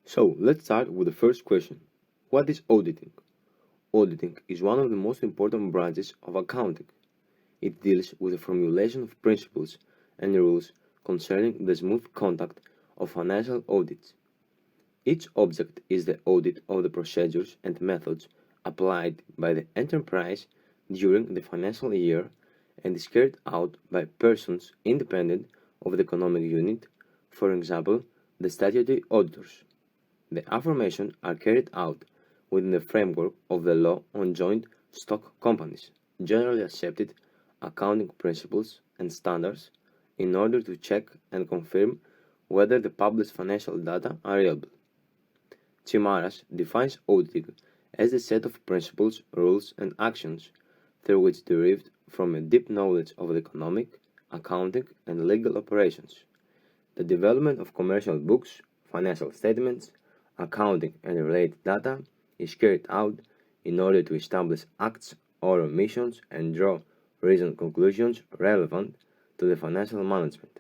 So let's start with the first question. What is auditing? Auditing is one of the most important branches of accounting. It deals with the formulation of principles and rules concerning the smooth conduct of financial audits. Its object is the audit of the procedures and methods applied by the enterprise during the financial year and is carried out by persons independent of the economic unit, for example, the statutory auditors. The aforementioned are carried out within the framework of the law on joint stock companies, generally accepted accounting principles and standards, in order to check and confirm whether the published financial data are reliable. Chimaras defines auditing as a set of principles, rules, and actions through which derived from a deep knowledge of the economic, accounting, and legal operations. The development of commercial books, financial statements, accounting, and related data is carried out in order to establish acts or omissions and draw reasoned conclusions relevant to the financial management.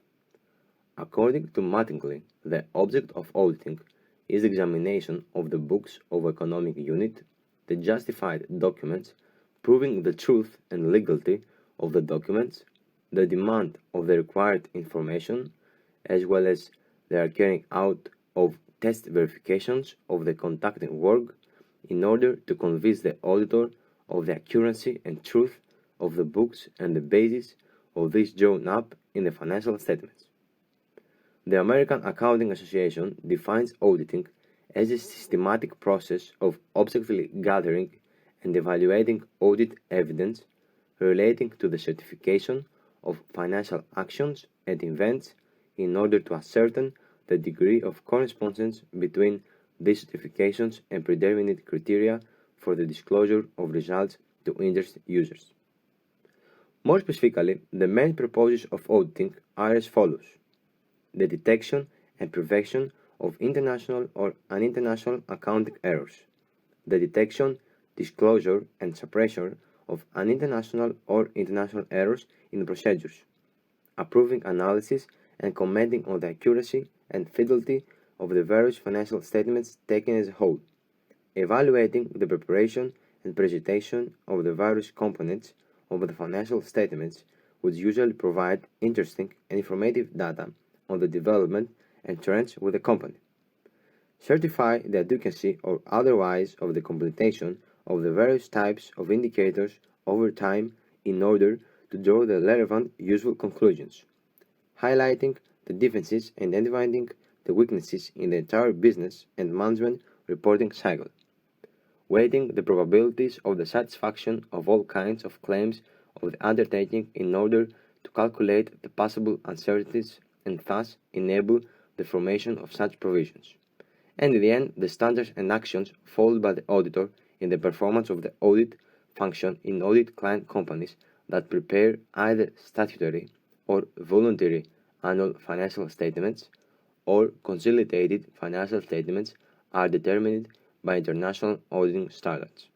According to Mattingly, the object of auditing is the examination of the books of economic unit, the justified documents, proving the truth and legality of the documents, the demand of the required information, as well as their carrying out of test verifications of the conducting work in order to convince the auditor of the accuracy and truth of the books and the basis of these drawn up in the financial statements. The American Accounting Association defines auditing as a systematic process of objectively gathering and evaluating audit evidence relating to the certification of financial actions and events in order to ascertain the degree of correspondence between these certifications and predetermined criteria for the disclosure of results to interested users. More specifically, the main purposes of auditing are as follows: the detection and prevention of international or uninternational accounting errors, the detection, disclosure, and suppression of uninternational or international errors in procedures, approving analysis and commenting on the accuracy and fidelity of the various financial statements taken as a whole, evaluating the preparation and presentation of the various components of the financial statements, which usually provide interesting and informative data on the development and trends with the company. Certify the adequacy or otherwise of the completion of the various types of indicators over time in order to draw the relevant useful conclusions, highlighting the differences and identifying the weaknesses in the entire business and management reporting cycle, weighting the probabilities of the satisfaction of all kinds of claims of the undertaking in order to calculate the possible uncertainties and thus enable the formation of such provisions, and in the end the standards and actions followed by the auditor in the performance of the audit function in audit client companies that prepare either statutory or voluntary annual financial statements or consolidated financial statements are determined by international auditing standards.